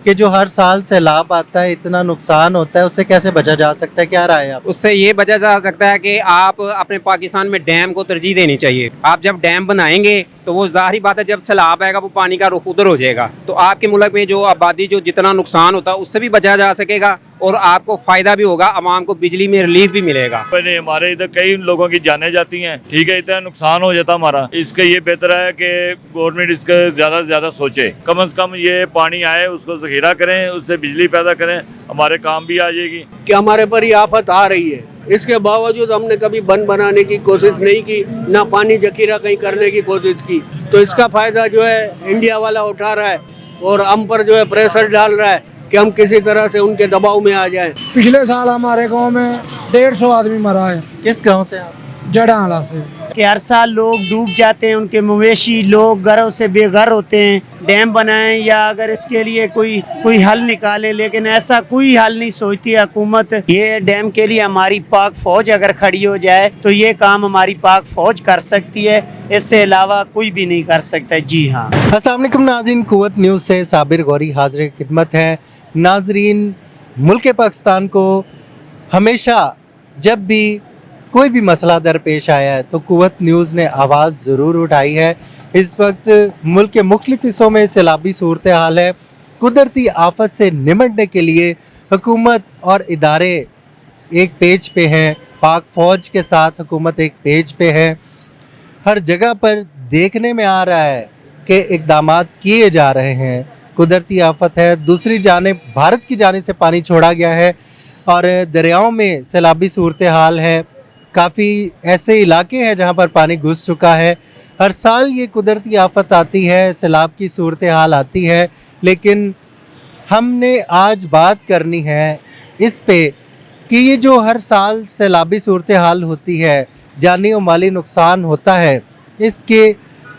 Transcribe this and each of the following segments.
کہ جو हर साल सैलाब आता है, इतना नुकसान होता है, उससे कैसे बचा जा सकता है? क्या राय है आप? उससे ये बचा जा सकता है कि आप अपने पाकिस्तान में डैम को तरजीह देनी चाहिए। आप जब डैम बनाएंगे तो वो ज़ाहिर बात है जब सैलाब आएगा वो पानी का रुख उधर हो जाएगा, तो आपके मुल्क में जो आबादी जो जितना नुकसान होता है उससे भी बचा जा सकेगा और आपको फ़ायदा भी होगा, आवाम को बिजली में रिलीफ भी मिलेगा। पहले हमारे इधर कई लोगों की जानें जाती हैं, ठीक है, इतना नुकसान हो जाता हमारा। इसके ये बेहतर है कि गवर्नमेंट इसका ज़्यादा से ज़्यादा सोचे, कम से कम ये पानी आए उसको ज़ख़ीरा करें, उससे बिजली पैदा करें, हमारे काम भी आ जाएगी। कि हमारे पर ये आफत आ रही है, इसके बावजूद हमने कभी बंद बनाने की कोशिश नहीं की, ना पानी जखीरा कहीं करने की कोशिश की। तो इसका फ़ायदा जो है इंडिया वाला उठा रहा है और हम पर जो है प्रेशर डाल रहा है कि हम किसी तरह से उनके दबाव में आ जाएं। पिछले साल हमारे गांव में 150 आदमी मरा है। किस गांव से आप? जड़ाला से। कि हर साल लोग डूब जाते हैं, उनके मवेशी लोग घरों से बेघर होते हैं। डैम बनाएं या अगर इसके लिए कोई हल निकाले, लेकिन ऐसा कोई हल नहीं सोचती हुकूमत। ये डैम के लिए हमारी पाक फौज अगर खड़ी हो जाए तो ये काम हमारी पाक फौज कर सकती है, इससे अलावा कोई भी नहीं कर सकता। जी हाँ। अस्सलाम वालेकुम नाज़रीन, कुव्वत न्यूज़ से साबिर गौरी हाज़िर खिदमत है। नाज़रीन, मुल्क पाकिस्तान को हमेशा जब भी कोई भी मसला दरपेश आया है तो कुव्वत न्यूज़ ने आवाज़ ज़रूर उठाई है। इस वक्त मुल्क के मुख्तलिफ हिस्सों में सैलाबी सूरत हाल है। कुदरती आफत से निमटने के लिए हुकूमत और इदारे एक पेज पे हैं, पाक फ़ौज के साथ हुकूमत एक पेज पे है। हर जगह पर देखने में आ रहा है कि इक़दामात किए जा रहे हैं। कुदरती आफत है, दूसरी जानिब भारत की जानिब से पानी छोड़ा गया है और दरियाओं में सैलाबी सूरत हाल है। काफ़ी ऐसे इलाके हैं जहाँ पर पानी घुस चुका है। हर साल ये कुदरती आफत आती है, सैलाब की सूरत हाल आती है, लेकिन हमने आज बात करनी है इस पे कि ये जो हर साल सैलाबी सूरत हाल होती है, जानी और माली नुकसान होता है, इसके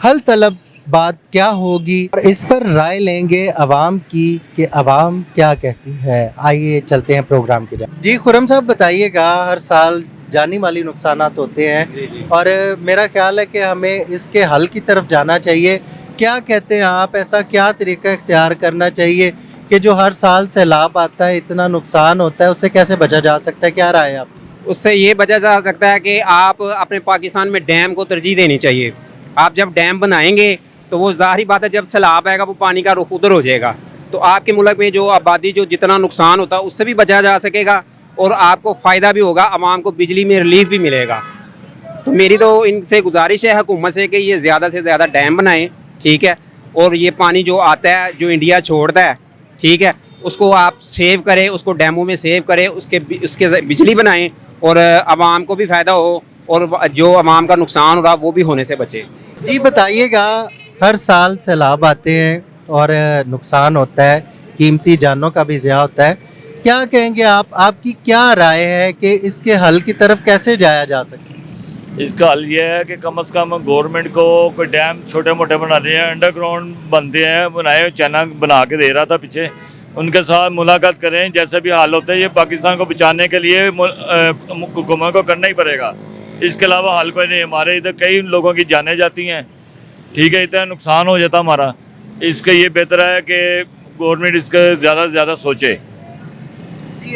हल तलब बात क्या होगी और इस पर राय लेंगे आवाम की कि आवाम क्या कहती है। आइए चलते हैं प्रोग्राम की जाए। जी खुरम साहब, बताइएगा, हर साल जानी माली नुकसानात होते हैं और मेरा ख्याल है कि हमें इसके हल की तरफ जाना चाहिए। क्या कहते हैं आप, ऐसा क्या तरीका इख्तियार करना चाहिए कि जो हर साल सैलाब आता है, इतना नुकसान होता है, उससे कैसे बचा जा सकता है? क्या राय है आप? उससे ये बचा जा सकता है कि आप अपने पाकिस्तान में डैम को तरजीह देनी चाहिए। आप जब डैम बनाएंगे तो वो ज़ाहिर बात है जब सैलाब आएगा वो पानी का रुख उधर हो जाएगा, तो आपके मुल्क में जो आबादी जो जितना नुकसान होता है उससे भी बचा जा सकेगा और आपको फ़ायदा भी होगा, आवाम को बिजली में रिलीफ भी मिलेगा। तो मेरी तो इनसे गुजारिश है हुकूमत से कि ये ज़्यादा से ज़्यादा डैम बनाएं, ठीक है, और ये पानी जो आता है जो इंडिया छोड़ता है, ठीक है, उसको आप सेव करें, उसको डैमों में सेव करें, उसके बिजली बनाएं और आवाम को भी फ़ायदा हो और जो आवाम का नुकसान हो रहा वो भी होने से बचे। जी बताइएगा, हर साल सैलाब आते हैं और नुकसान होता है, कीमती जानों का भी ज़िया होता है। क्या कहेंगे आप, आपकी क्या राय है कि इसके हल की तरफ कैसे जाया जा सके? इसका हल ये है कि कम से कम गवर्नमेंट को कोई डैम छोटे मोटे बनाने हैं, अंडरग्राउंड बनते हैं, बनाए, चाइना बना के दे रहा था पीछे, उनके साथ मुलाकात करें, जैसे भी हाल होता है ये पाकिस्तान को बचाने के लिए हुकूमत को करना ही पड़ेगा। इसके अलावा हल कोई नहीं। हमारे इधर कई लोगों की जानें जाती हैं, ठीक है, इतना नुकसान हो जाता हमारा। इसके ये बेहतर है कि गवर्नमेंट इसका ज़्यादा से ज़्यादा सोचे।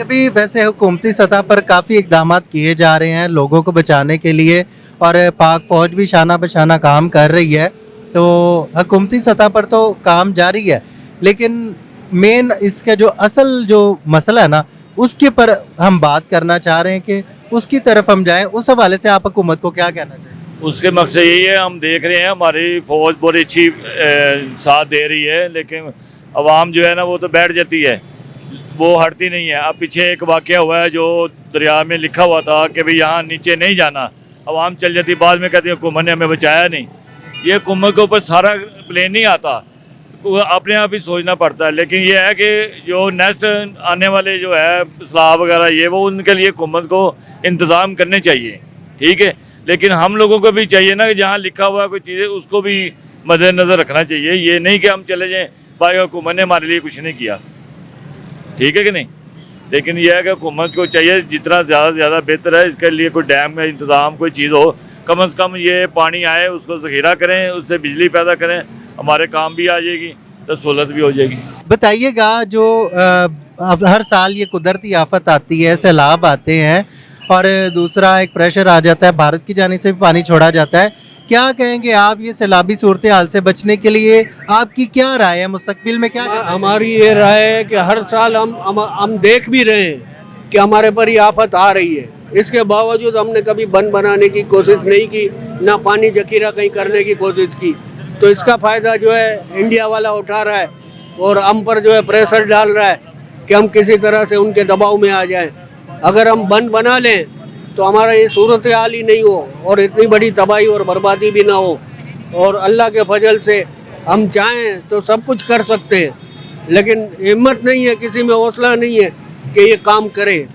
अभी वैसे हुकूमती सतह पर काफ़ी इक़दामात किए जा रहे हैं लोगों को बचाने के लिए और पाक फ़ौज भी शाना बशाना काम कर रही है, तो हुकूमती सतह पर तो काम जारी है, लेकिन मेन इसका जो असल जो मसला है ना, उसके पर हम बात करना चाह रहे हैं कि उसकी तरफ हम जाएं। उस हवाले से आप हुकूमत को क्या कहना चाहिए? उसके मकसद यही है, हम देख रहे हैं हमारी फ़ौज बहुत अच्छी साथ दे रही है, लेकिन आवाम जो है ना वो तो बैठ जाती है, वो हटती नहीं है। अब पीछे एक वाक़या हुआ है जो दरिया में लिखा हुआ था कि भाई यहाँ नीचे नहीं जाना, आवाम चल जाती, बाद में कहती है हुकूमत ने हमें बचाया नहीं। ये हुकूमत के ऊपर सारा प्लेन नहीं आता, अपने आप ही सोचना पड़ता है। लेकिन ये है कि जो नेक्स्ट आने वाले जो है सैलाब वगैरह ये वो उनके लिए हुकूमत को इंतज़ाम करने चाहिए, ठीक है, लेकिन हम लोगों को भी चाहिए ना कि जहाँ लिखा हुआ कोई चीज़ें उसको भी मद्देनज़र रखना चाहिए। ये नहीं कि हम चले जाएँ भाई हुकूमत ने हमारे लिए कुछ नहीं किया, ठीक है कि नहीं। लेकिन यह है कि हुकूमत को चाहिए जितना ज़्यादा से ज़्यादा बेहतर है, इसके लिए कोई डैम का इंतज़ाम कोई चीज़ हो, कम से कम ये पानी आए उसको ज़ख़ीरा करें, उससे बिजली पैदा करें, हमारे काम भी आ जाएगी तो सहूलत भी हो जाएगी। बताइए जो अब हर साल ये कुदरती आफत आती है, सैलाब आते हैं और दूसरा एक प्रेशर आ जाता है, भारत की जानिब से भी पानी छोड़ा जाता है, क्या कहेंगे आप ये सैलाबी सूरत हाल से बचने के लिए आपकी क्या राय है, मुस्तकबिल में क्या करना हमारी ये राय है कि हर साल हम देख भी रहे हैं कि हमारे पर ये आफत आ रही है, इसके बावजूद हमने कभी बंद बनाने की कोशिश नहीं की, ना पानी जखीरा कहीं करने की कोशिश की। तो इसका फ़ायदा जो है इंडिया वाला उठा रहा है और हम पर जो है प्रेशर डाल रहा है कि हम किसी तरह से उनके दबाव में आ जाएं। अगर हम बंद बना लें तो हमारा ये सूरत हाल ही नहीं हो और इतनी बड़ी तबाही और बर्बादी भी ना हो, और अल्लाह के फजल से हम चाहें तो सब कुछ कर सकते हैं, लेकिन हिम्मत नहीं है, किसी में हौसला नहीं है कि ये काम करे।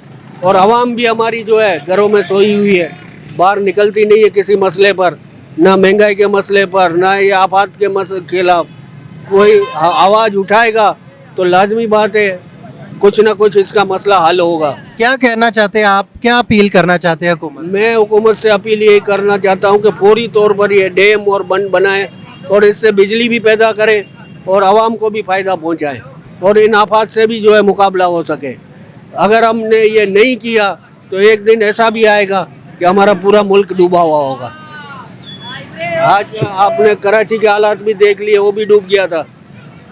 और आवाम भी हमारी जो है घरों में सोई हुई है, बाहर निकलती नहीं है किसी मसले पर, ना महंगाई के मसले पर, ना ये आफत के खिलाफ कोई आवाज़ उठाएगा तो लाजमी बात है कुछ ना कुछ इसका मसला हल होगा। क्या कहना चाहते हैं आप, क्या अपील करना चाहते हैं हुकूमत से? मैं हुकूमत से अपील यही करना चाहता हूँ कि पूरी तौर पर ये डैम और बंद बनाएं और इससे बिजली भी पैदा करें और आवाम को भी फ़ायदा पहुँचाएं और इन आफात से भी जो है मुकाबला हो सके। अगर हमने ये नहीं किया तो एक दिन ऐसा भी आएगा कि हमारा पूरा मुल्क डूबा हुआ होगा। आज आपने कराची के हालात भी देख लिए, वो भी डूब गया था।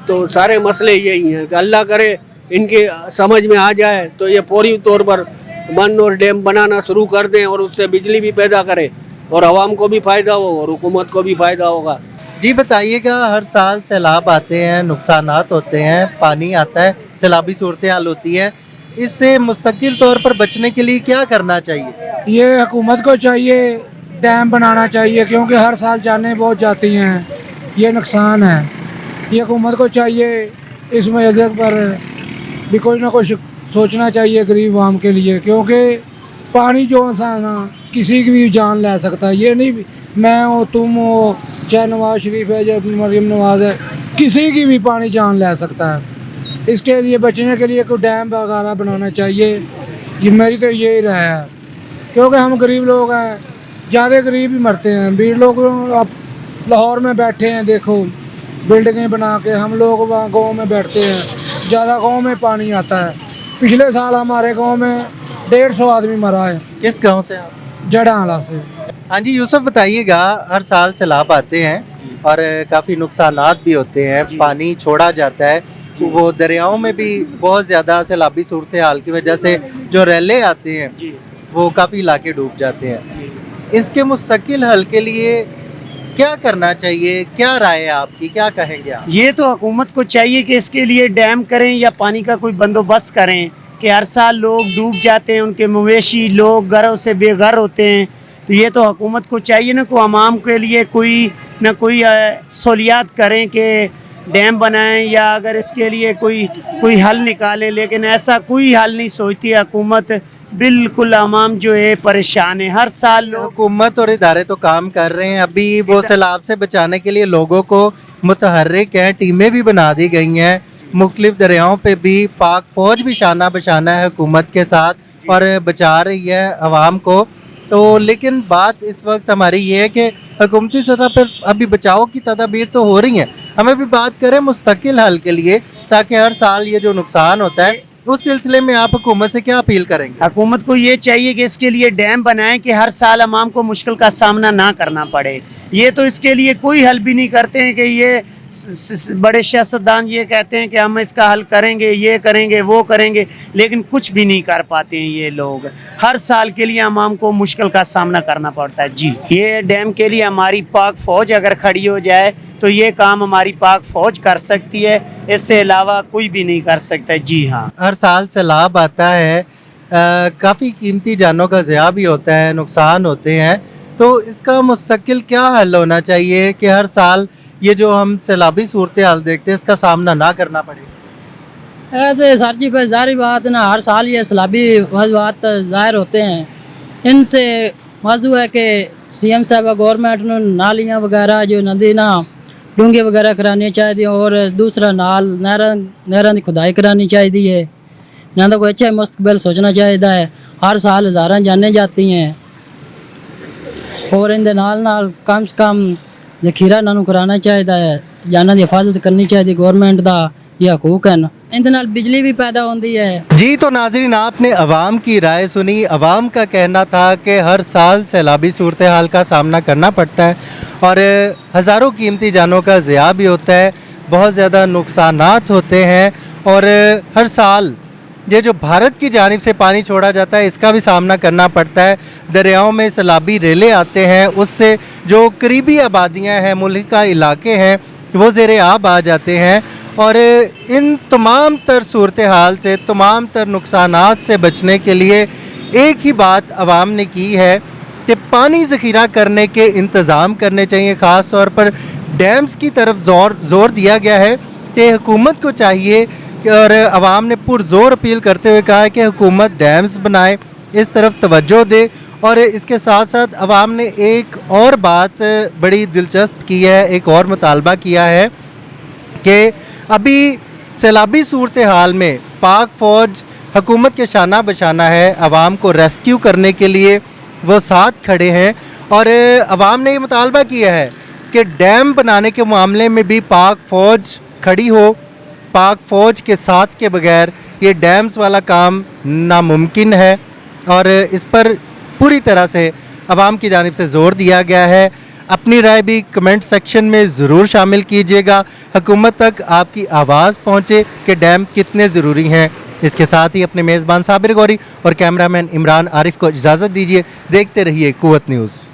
तो सारे मसले यही हैं कि अल्लाह करे इनके समझ में आ जाए तो ये पूरी तौर पर बंद और डैम बनाना शुरू कर दें और उससे बिजली भी पैदा करें और आवाम को भी फ़ायदा हो और हुकूमत को भी फ़ायदा होगा। जी बताइएगा, हर साल सैलाब आते हैं, नुकसानात होते हैं, पानी आता है, सैलाबी सूरत हाल होती है, इससे मुस्तकिल तौर पर बचने के लिए क्या करना चाहिए? ये हुकूमत को चाहिए डैम बनाना चाहिए, क्योंकि हर साल जानें बहुत जाती हैं, ये नुकसान है। ये हुकूमत को चाहिए इस मसले पर भी कोई ना कोई सोचना चाहिए गरीब आवाम के लिए, क्योंकि पानी जो इंसान ना किसी की भी जान ले सकता है। ये नहीं मैं हो, तुम हो, चाहे नवाज शरीफ है या मरीम नवाज है, किसी की भी पानी जान ले सकता है। इसके लिए बचने के लिए कोई डैम वगैरह बनाना चाहिए, ये मेरी तो यही राय है, क्योंकि हम गरीब लोग हैं, ज़्यादा गरीब ही मरते हैं। अमीर लोग आप लाहौर में बैठे हैं, देखो बिल्डिंगें बना के, हम लोग वहाँ गाँव में बैठते हैं, ज़्यादा गाँव में पानी आता है। पिछले साल हमारे गांव में 150 आदमी मरा है। किस गांव से आप? जड़ाला से। हाँ जी यूसुफ, बताइएगा, हर साल सैलाब आते हैं और काफ़ी नुकसानात भी होते हैं, पानी छोड़ा जाता है, वो दरियाओं में भी बहुत ज़्यादा सैलाबी सूरत हाल की वजह से जो रैले आते हैं वो काफ़ी इलाके डूब जाते हैं। इसके मुस्तकिल हल के लिए क्या करना चाहिए, क्या राय है आपकी, क्या कहेंगे आप? ये तो हुकूमत को चाहिए कि इसके लिए डैम करें या पानी का कोई बंदोबस्त करें कि हर साल लोग डूब जाते हैं, उनके मवेशी लोग घरों से बेघर होते हैं। तो ये तो हुकूमत को चाहिए ना कि आवाम के लिए कोई ना कोई सहूलियात करें कि डैम बनाएं या अगर इसके लिए कोई हल निकाले, लेकिन ऐसा कोई हल नहीं सोचती है हुकूमत। बिल्कुल आवाम जो है परेशान है, हर साल लोग। हुकूमत और इदारे तो काम कर रहे हैं, अभी वो सैलाब से बचाने के लिए लोगों को मुतहर्रिक हैं, टीमें भी बना दी गई हैं, मुख्तलिफ दरियाओं पे भी पाक फ़ौज भी शाना बशाना है हुकूमत के साथ और बचा रही है आवाम को। तो लेकिन बात इस वक्त हमारी ये है कि हुकूमती सतह पर अभी बचाव की तदाबीर तो हो रही हैं, हमें भी बात करें मुस्तकिल हल के लिए, ताकि हर साल ये जो नुकसान होता है उस सिलसिले में आप हुकूमत से क्या अपील करेंगे? हुकूमत को ये चाहिए कि इसके लिए डैम बनाएं कि हर साल आवाम को मुश्किल का सामना ना करना पड़े। ये तो इसके लिए कोई हल भी नहीं करते हैं कि ये बड़े सियासतदान ये कहते हैं कि हम इसका हल करेंगे, ये करेंगे, वो करेंगे, लेकिन कुछ भी नहीं कर पाते हैं ये लोग। हर साल के लिए आवाम को मुश्किल का सामना करना पड़ता है। जी, ये डैम के लिए हमारी पाक फ़ौज अगर खड़ी हो जाए तो ये काम हमारी पाक फ़ौज कर सकती है, इससे अलावा कोई भी नहीं कर सकता। जी हाँ, हर साल सैलाब आता है, काफ़ी कीमती जानों का ज़िया भी होता है, नुकसान होते हैं, तो इसका मुस्तकिल क्या हल होना चाहिए कि हर साल ये जो हम सैलाबी सूरत हाल देखते हैं इसका सामना ना करना पड़े? तो सर जी भाई जारी बात है ना, हर साल ये सैलाबी वजूहत ज़ाहिर होते हैं, इनसे मौजू है कि CM साहब गवर्नमेंट ने नालियाँ वगैरह जो नदी ना डूंगे वगैरह करानी चाहिए और दूसरा नाल नहरां की खुदाई करानी चाहिए है ना, तो कोई अच्छा मुस्तकबिल सोचना चाहिए है। हर साल हज़ारां जाने जाती हैं और इनके नाल कम से कम जखीरा इन्हों कराना चाहिए है, जाना की हिफाजत करनी चाहिए गवर्नमेंट का, ये हकूक हैं इनके नाल बिजली भी पैदा होती है। जी, तो नाज़रीन आपने अवाम की राय सुनी। अवाम का कहना था कि हर साल सैलाबी सूरत हाल का सामना करना पड़ता है और हज़ारों कीमती जानों का ज़िया भी होता है, बहुत ज़्यादा नुकसानात होते हैं और हर साल ये जो भारत की जानिब से पानी छोड़ा जाता है इसका भी सामना करना पड़ता है। दरियाओं में सैलाबी रेले आते हैं, उससे जो करीबी आबादियाँ हैं, मुल्क का इलाके हैं, वो ज़ेरे आब आ जाते हैं और इन तमाम तर सूरत हाल से, तमाम तर नुकसानात से बचने के लिए एक ही बात अवाम ने की है कि पानी ज़ख़ीरा करने के इंतज़ाम करने चाहिए। ख़ास तौर पर डैम्स की तरफ ज़ोर दिया गया है कि हुकूमत को चाहिए और अवाम ने पुरज़ोर अपील करते हुए कहा है कि हुकूमत डैम्स बनाए, इस तरफ तवज्जो दे। और इसके साथ साथ अवाम ने एक और बात बड़ी दिलचस्प की है, एक और मुतालबा किया है कि अभी सैलाबी सूरत हाल में पाक फ़ौज हुकूमत के शाना बशाना है, अवाम को रेस्क्यू करने के लिए वो साथ खड़े हैं और अवाम ने ये मुतालबा किया है कि डैम बनाने के मामले में भी पाक फ़ौज खड़ी हो। पाक फ़ौज के साथ के बगैर ये डैम्स वाला काम नामुमकिन है और इस पर पूरी तरह से अवाम की जानिब से ज़ोर दिया गया है। अपनी राय भी कमेंट सेक्शन में ज़रूर शामिल कीजिएगा, हुकूमत तक आपकी आवाज़ पहुँचे कि डैम कितने ज़रूरी हैं। इसके साथ ही अपने मेज़बान साबिर गौरी और कैमरामैन इमरान आरिफ को इजाज़त दीजिए। देखते रहिए कुव्वत न्यूज़।